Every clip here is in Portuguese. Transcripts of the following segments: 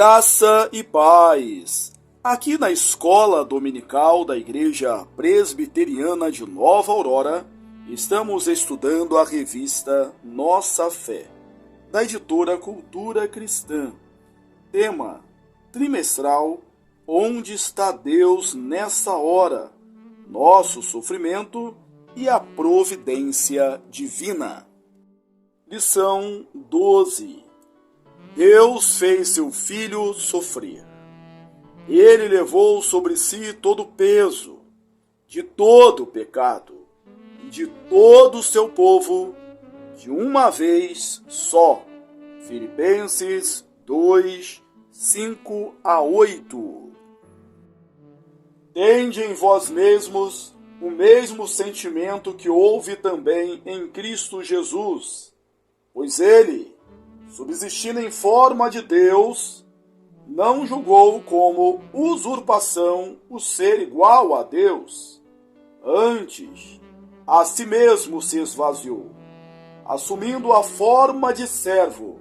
Graça e paz. Aqui na Escola Dominical da Igreja Presbiteriana de Nova Aurora, estamos estudando a revista Nossa Fé, da editora Cultura Cristã. Tema trimestral: Onde está Deus nessa hora? Nosso sofrimento e a providência divina. Lição 12. Deus fez seu Filho sofrer. Ele levou sobre si todo o peso de todo o pecado e de todo o seu povo de uma vez só. Filipenses 2, 5-8. Tende em vós mesmos o mesmo sentimento que houve também em Cristo Jesus, pois ele, subsistindo em forma de Deus, não julgou como usurpação o ser igual a Deus. Antes, a si mesmo se esvaziou, assumindo a forma de servo,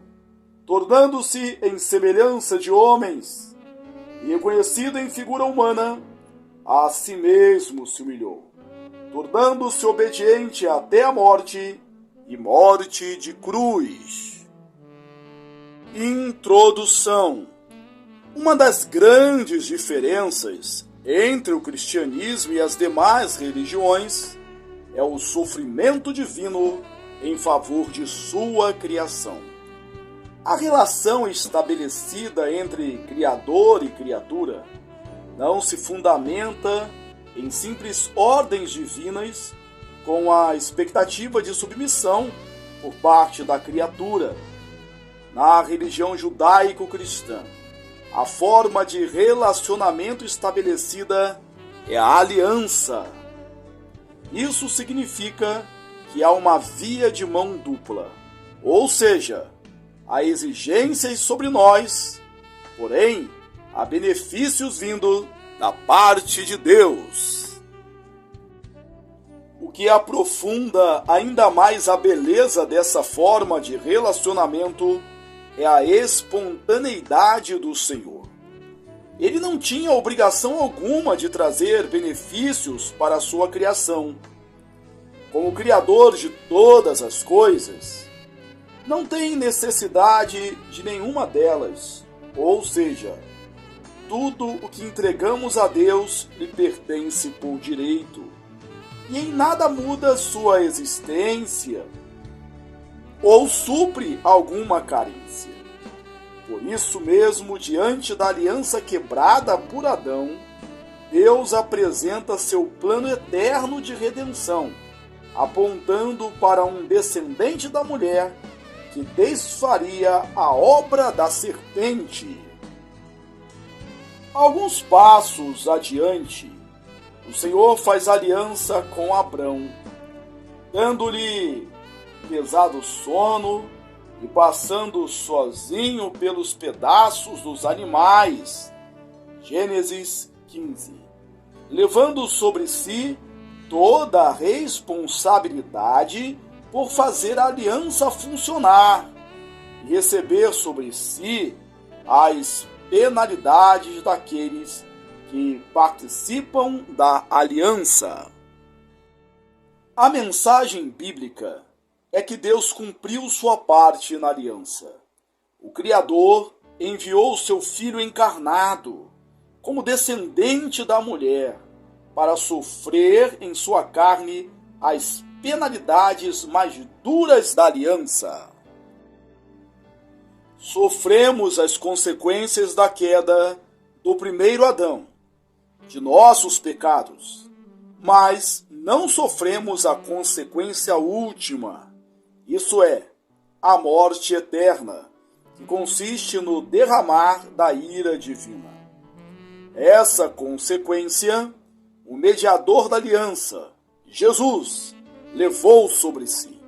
tornando-se em semelhança de homens, e reconhecido em figura humana, a si mesmo se humilhou, tornando-se obediente até a morte, e morte de cruz. Introdução. Uma das grandes diferenças entre o cristianismo e as demais religiões é o sofrimento divino em favor de sua criação. A relação estabelecida entre Criador e criatura não se fundamenta em simples ordens divinas com a expectativa de submissão por parte da criatura. Na religião judaico-cristã, a forma de relacionamento estabelecida é a aliança. Isso significa que há uma via de mão dupla, ou seja, há exigências sobre nós, porém, há benefícios vindo da parte de Deus. O que aprofunda ainda mais a beleza dessa forma de relacionamento é a espontaneidade do Senhor. Ele não tinha obrigação alguma de trazer benefícios para a sua criação. Como Criador de todas as coisas, não tem necessidade de nenhuma delas, ou seja, tudo o que entregamos a Deus lhe pertence por direito, e em nada muda sua existência ou supre alguma carência. Por isso mesmo, diante da aliança quebrada por Adão, Deus apresenta seu plano eterno de redenção, apontando para um descendente da mulher que desfaria a obra da serpente. Alguns passos adiante, o Senhor faz aliança com Abrão, dando-lhe pesado sono e passando sozinho pelos pedaços dos animais. Gênesis 15. Levando sobre si toda a responsabilidade por fazer a aliança funcionar e receber sobre si as penalidades daqueles que participam da aliança. A mensagem bíblica é que Deus cumpriu sua parte na aliança. O Criador enviou seu Filho encarnado, como descendente da mulher, para sofrer em sua carne as penalidades mais duras da aliança. Sofremos as consequências da queda do primeiro Adão, de nossos pecados, mas não sofremos a consequência última, isso é, a morte eterna, que consiste no derramar da ira divina. Essa consequência, o mediador da aliança, Jesus, levou sobre si.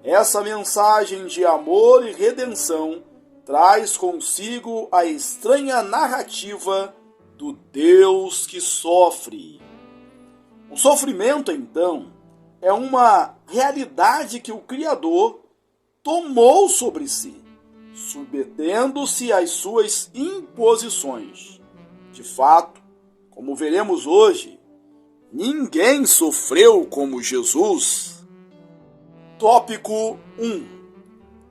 Essa mensagem de amor e redenção traz consigo a estranha narrativa do Deus que sofre. O sofrimento, então, é uma realidade que o Criador tomou sobre si, submetendo-se às suas imposições. De fato, como veremos hoje, ninguém sofreu como Jesus. Tópico 1.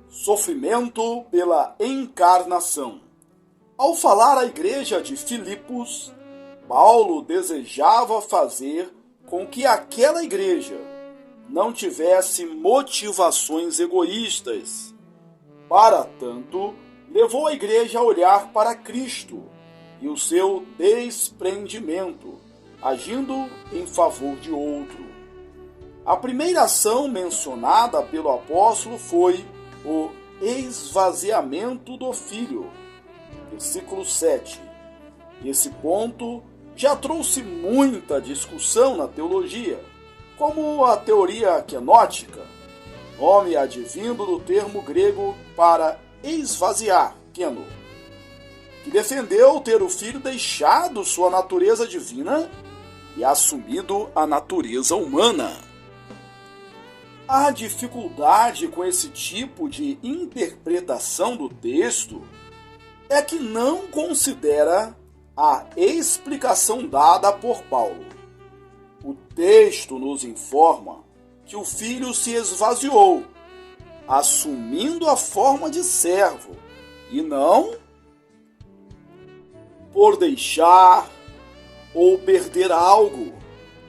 Sofrimento pela encarnação. Ao falar à igreja de Filipos, Paulo desejava fazer com que aquela igreja não tivesse motivações egoístas. Para tanto, levou a igreja a olhar para Cristo e o seu desprendimento, agindo em favor de outro. A primeira ação mencionada pelo apóstolo foi o esvaziamento do Filho, versículo 7. Esse ponto já trouxe muita discussão na teologia, como a teoria quenótica, nome advindo do termo grego para esvaziar, queno, que defendeu ter o Filho deixado sua natureza divina e assumido a natureza humana. A dificuldade com esse tipo de interpretação do texto é que não considera a explicação dada por Paulo. O texto nos informa que o Filho se esvaziou, assumindo a forma de servo, e não por deixar ou perder algo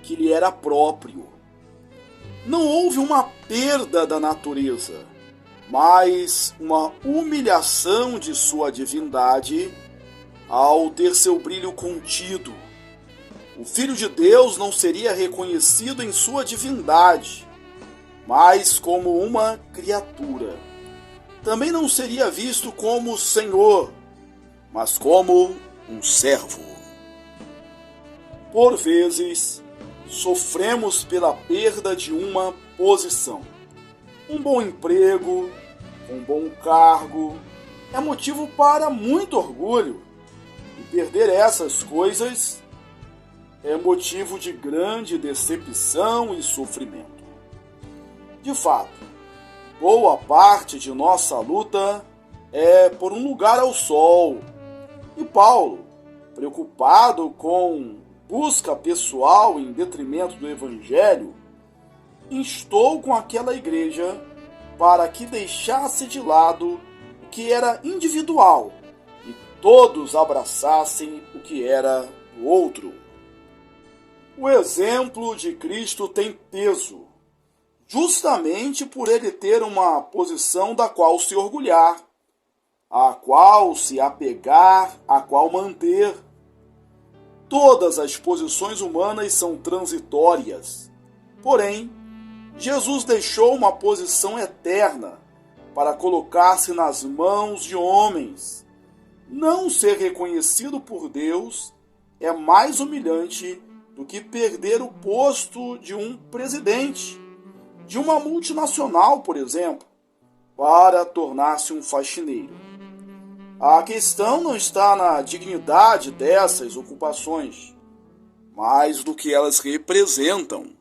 que lhe era próprio. Não houve uma perda da natureza, mas uma humilhação de sua divindade ao ter seu brilho contido. O Filho de Deus não seria reconhecido em sua divindade, mas como uma criatura. Também não seria visto como Senhor, mas como um servo. Por vezes, sofremos pela perda de uma posição. Um bom emprego, um bom cargo, é motivo para muito orgulho. E perder essas coisas é motivo de grande decepção e sofrimento. De fato, boa parte de nossa luta é por um lugar ao sol. E Paulo, preocupado com busca pessoal em detrimento do Evangelho, instou com aquela igreja para que deixasse de lado o que era individual e todos abraçassem o que era do outro. O exemplo de Cristo tem peso, justamente por ele ter uma posição da qual se orgulhar, a qual se apegar, a qual manter. Todas as posições humanas são transitórias, porém, Jesus deixou uma posição eterna para colocar-se nas mãos de homens. Não ser reconhecido por Deus é mais humilhante do que perder o posto de um presidente, de uma multinacional, por exemplo, para tornar-se um faxineiro. A questão não está na dignidade dessas ocupações, mas do que elas representam.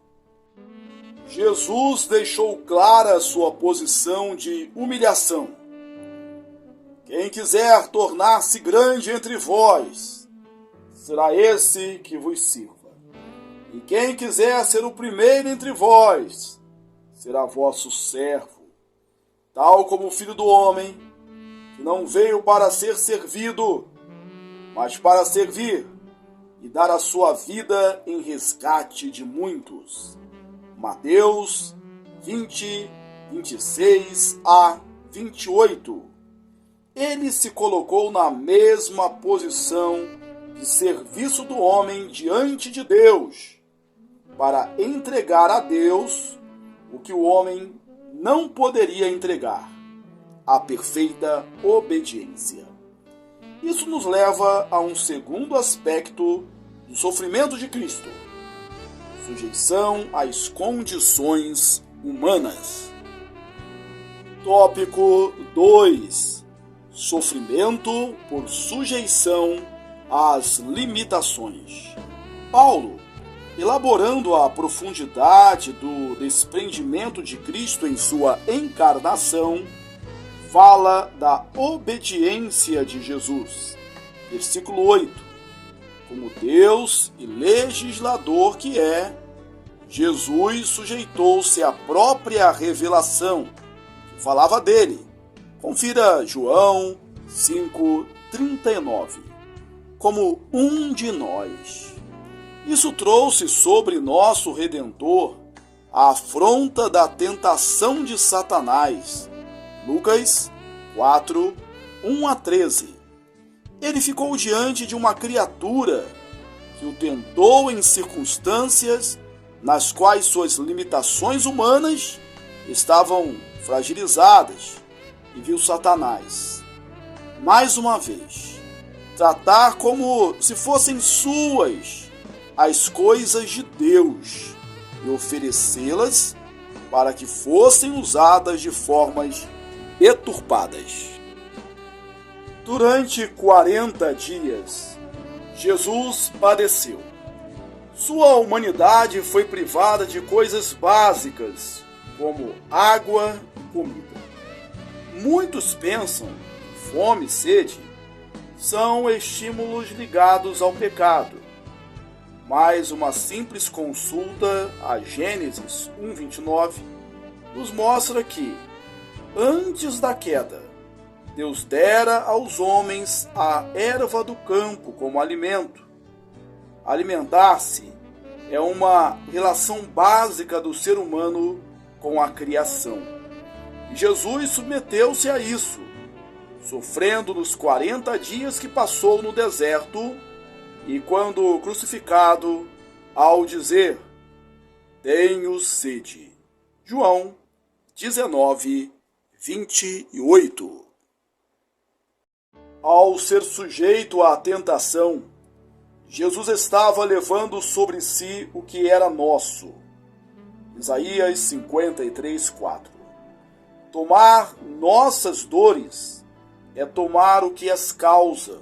Jesus deixou clara sua posição de humilhação. Quem quiser tornar-se grande entre vós, será esse que vos sirva. E quem quiser ser o primeiro entre vós, será vosso servo. Tal como o Filho do Homem, que não veio para ser servido, mas para servir e dar a sua vida em resgate de muitos. Mateus 20, 26 a 28. Ele se colocou na mesma posição de serviço do homem diante de Deus, para entregar a Deus o que o homem não poderia entregar, a perfeita obediência. Isso nos leva a um segundo aspecto do sofrimento de Cristo: sujeição às condições humanas. Tópico 2. Sofrimento por sujeição às limitações. Paulo, elaborando a profundidade do desprendimento de Cristo em sua encarnação, fala da obediência de Jesus. Versículo 8. Como Deus e legislador que é, Jesus sujeitou-se à própria revelação que falava dele. Confira João 5:39. Como um de nós. Isso trouxe sobre nosso Redentor a afronta da tentação de Satanás. Lucas 4:1-13. Ele ficou diante de uma criatura que o tentou em circunstâncias nas quais suas limitações humanas estavam fragilizadas, e viu Satanás, mais uma vez, tratar como se fossem suas as coisas de Deus e oferecê-las para que fossem usadas de formas deturpadas. Durante 40 dias, Jesus padeceu. Sua humanidade foi privada de coisas básicas, como água e comida. Muitos pensam que fome e sede são estímulos ligados ao pecado, mas uma simples consulta a Gênesis 1:29 nos mostra que, antes da queda, Deus dera aos homens a erva do campo como alimento. Alimentar-se é uma relação básica do ser humano com a criação. E Jesus submeteu-se a isso, sofrendo nos 40 dias que passou no deserto e, quando crucificado, ao dizer: "Tenho sede". João 19:28. Ao ser sujeito à tentação, Jesus estava levando sobre si o que era nosso. Isaías 53:4. Tomar nossas dores é tomar o que as causa,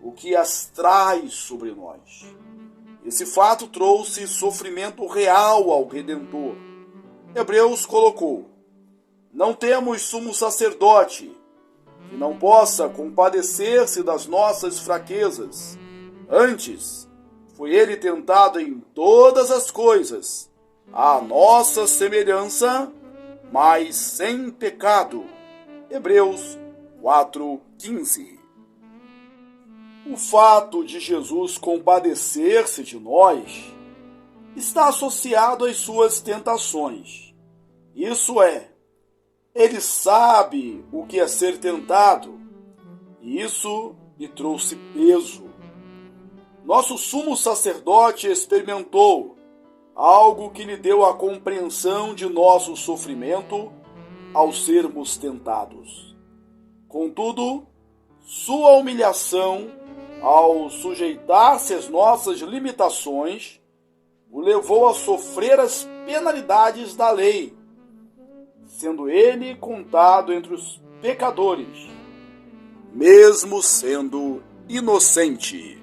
o que as traz sobre nós. Esse fato trouxe sofrimento real ao Redentor. Hebreus colocou: "Não temos sumo sacerdote que não possa compadecer-se das nossas fraquezas. Antes, foi ele tentado em todas as coisas, à nossa semelhança, mas sem pecado." Hebreus 4:15. O fato de Jesus compadecer-se de nós está associado às suas tentações. Isso é, ele sabe o que é ser tentado, e isso lhe trouxe peso. Nosso sumo sacerdote experimentou algo que lhe deu a compreensão de nosso sofrimento ao sermos tentados. Contudo, sua humilhação ao sujeitar-se às nossas limitações o levou a sofrer as penalidades da lei, sendo ele contado entre os pecadores, mesmo sendo inocente.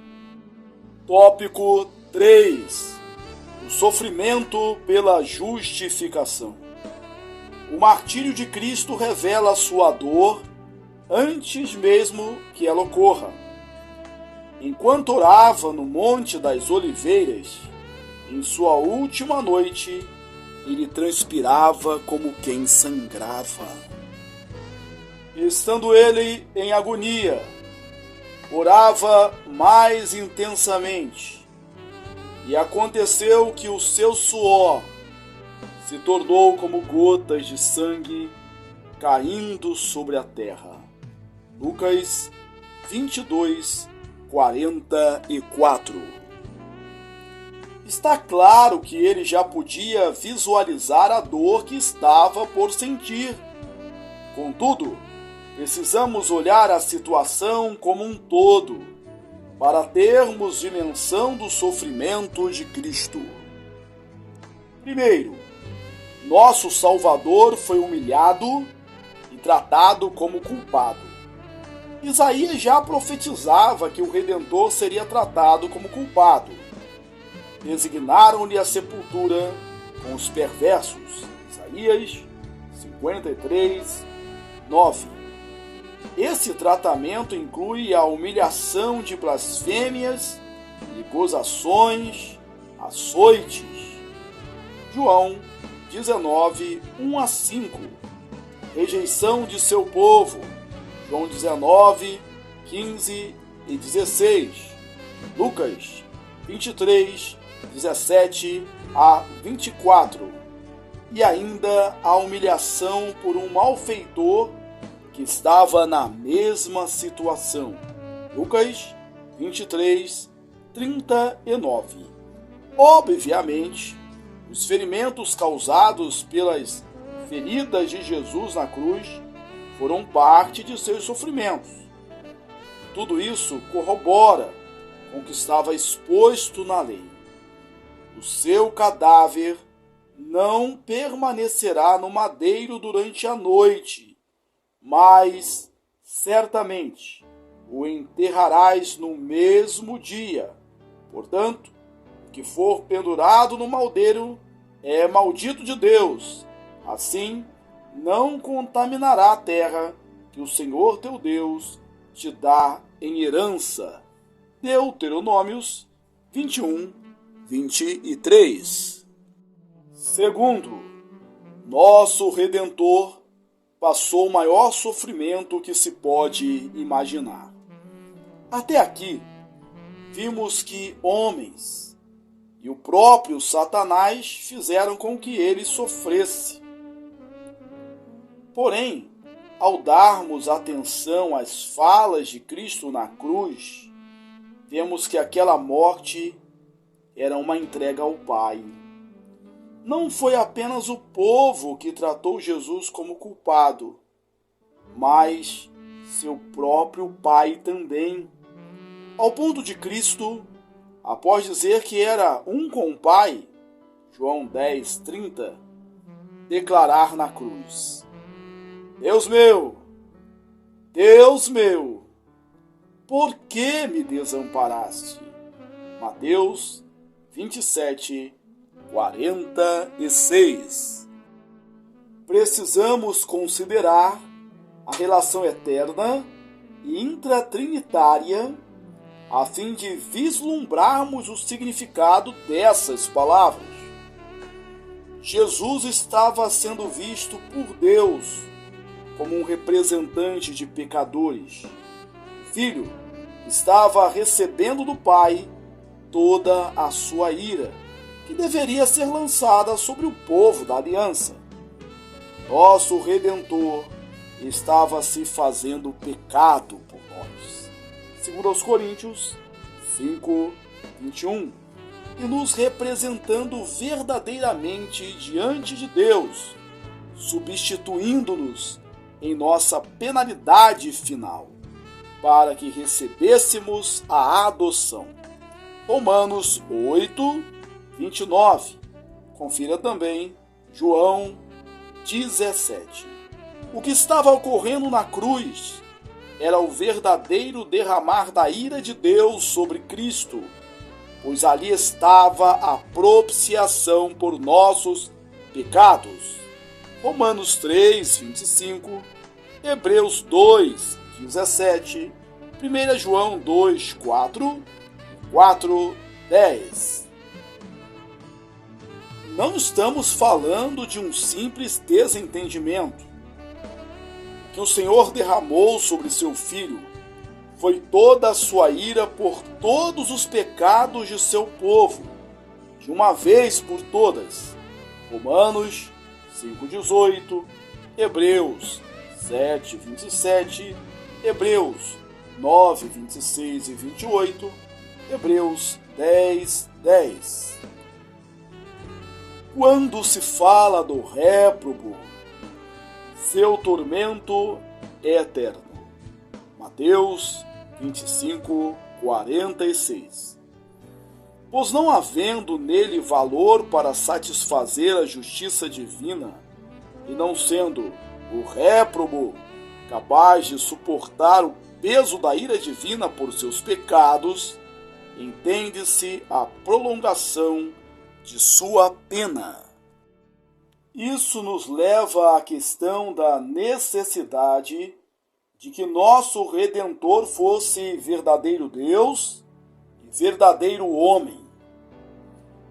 Tópico 3. O sofrimento pela justificação. O martírio de Cristo revela sua dor antes mesmo que ela ocorra. Enquanto orava no Monte das Oliveiras, em sua última noite, ele transpirava como quem sangrava. Estando ele em agonia, orava mais intensamente, e aconteceu que o seu suor se tornou como gotas de sangue caindo sobre a terra. Lucas 22:44. Está claro que ele já podia visualizar a dor que estava por sentir. Contudo, precisamos olhar a situação como um todo, para termos dimensão do sofrimento de Cristo. Primeiro, nosso Salvador foi humilhado e tratado como culpado. Isaías já profetizava que o Redentor seria tratado como culpado. Designaram-lhe a sepultura com os perversos. Isaías 53, 9. Esse tratamento inclui a humilhação de blasfêmias e gozações, açoites. João 19, 1-5. Rejeição de seu povo. João 19, 15 e 16. Lucas 23, 17-24. E ainda a humilhação por um malfeitor que estava na mesma situação. Lucas 23, 39. Obviamente, os ferimentos causados pelas feridas de Jesus na cruz foram parte de seus sofrimentos. Tudo isso corrobora com o que estava exposto na lei. O seu cadáver não permanecerá no madeiro durante a noite, mas certamente o enterrarás no mesmo dia. Portanto, o que for pendurado no madeiro é maldito de Deus. Assim, não contaminará a terra que o Senhor teu Deus te dá em herança. Deuteronômios 21, 23. Segundo, nosso Redentor passou o maior sofrimento que se pode imaginar. Até aqui, vimos que homens e o próprio Satanás fizeram com que ele sofresse. Porém, ao darmos atenção às falas de Cristo na cruz, vemos que aquela morte era uma entrega ao Pai. Não foi apenas o povo que tratou Jesus como culpado, mas seu próprio Pai também. Ao ponto de Cristo, após dizer que era um com o Pai, João 10, 30, declarar na cruz: Deus meu, por que me desamparaste? Mateus 27, 46. Precisamos considerar a relação eterna e intratrinitária a fim de vislumbrarmos o significado dessas palavras. Jesus estava sendo visto por Deus como um representante de pecadores. O Filho estava recebendo do Pai toda a sua ira, que deveria ser lançada sobre o povo da aliança. Nosso Redentor estava se fazendo pecado por nós. 2 Coríntios 5, 21. E nos representando verdadeiramente diante de Deus, substituindo-nos em nossa penalidade final, para que recebêssemos a adoção. Romanos 8, 29. Confira também João 17. O que estava ocorrendo na cruz era o verdadeiro derramar da ira de Deus sobre Cristo, pois ali estava a propiciação por nossos pecados. Romanos 3, 25, Hebreus 2, 17, 1 João 2, 4, 4, 10. Não estamos falando de um simples desentendimento. O que o Senhor derramou sobre seu Filho foi toda a sua ira por todos os pecados de seu povo, de uma vez por todas. Romanos 5,18, Hebreus 7, 27, Hebreus 9, 26 e 28, Hebreus 10, 10. Quando se fala do réprobo, seu tormento é eterno. Mateus 25, 46. Pois não havendo nele valor para satisfazer a justiça divina, e não sendo o réprobo capaz de suportar o peso da ira divina por seus pecados, entende-se a prolongação de sua pena. Isso nos leva à questão da necessidade de que nosso Redentor fosse verdadeiro Deus e verdadeiro homem.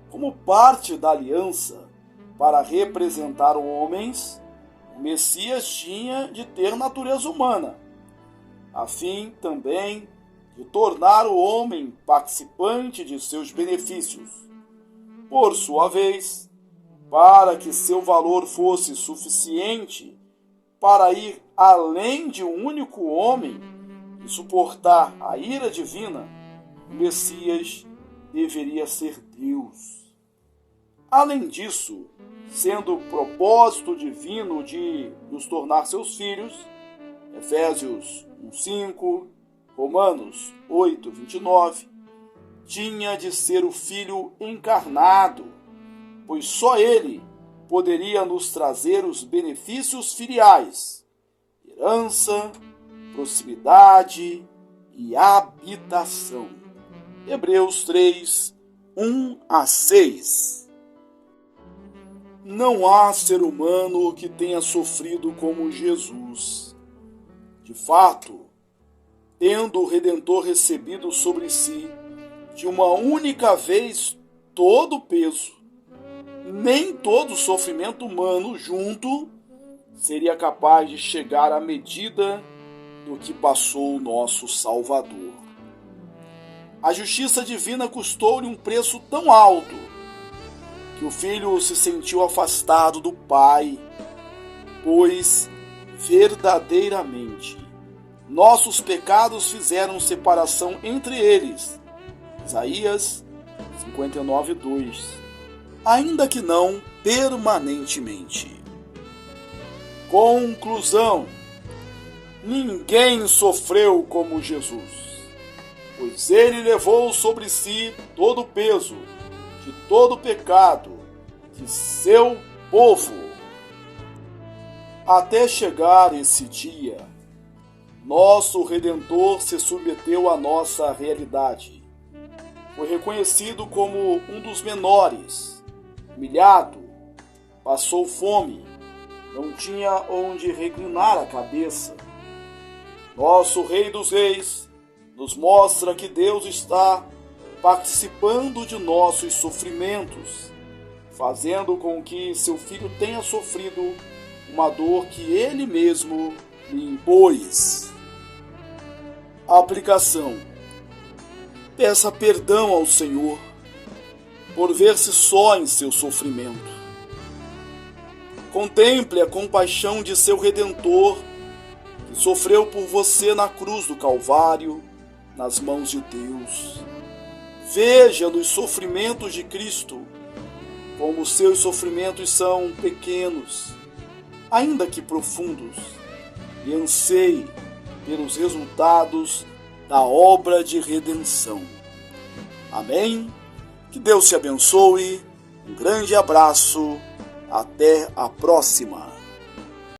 Como parte da aliança para representar homens, o Messias tinha de ter natureza humana, a fim também de tornar o homem participante de seus benefícios. Por sua vez, para que seu valor fosse suficiente para ir além de um único homem e suportar a ira divina, o Messias deveria ser Deus. Além disso, sendo o propósito divino de nos tornar seus filhos, Efésios 1:5, Romanos 8:29, tinha de ser o Filho encarnado, pois só ele poderia nos trazer os benefícios filiais, herança, proximidade e habitação. Hebreus 3:1-6. Não há ser humano que tenha sofrido como Jesus. De fato, tendo o Redentor recebido sobre si, de uma única vez, todo o peso, nem todo o sofrimento humano junto seria capaz de chegar à medida do que passou o nosso Salvador. A justiça divina custou-lhe um preço tão alto que o Filho se sentiu afastado do Pai, pois verdadeiramente nossos pecados fizeram separação entre eles. Isaías 59:2. Ainda que não permanentemente. Conclusão: ninguém sofreu como Jesus, pois ele levou sobre si todo o peso de todo o pecado de seu povo. Até chegar esse dia, nosso Redentor se submeteu à nossa realidade. Foi reconhecido como um dos menores, humilhado, passou fome, não tinha onde reclinar a cabeça. Nosso Rei dos Reis nos mostra que Deus está participando de nossos sofrimentos, fazendo com que seu Filho tenha sofrido uma dor que ele mesmo lhe impôs. Aplicação: peça perdão ao Senhor por ver-se só em seu sofrimento. Contemple a compaixão de seu Redentor, que sofreu por você na cruz do Calvário, nas mãos de Deus. Veja nos sofrimentos de Cristo como seus sofrimentos são pequenos, ainda que profundos, e anseie pelos resultados da obra de redenção. Amém? Que Deus te abençoe. Um grande abraço. Até a próxima.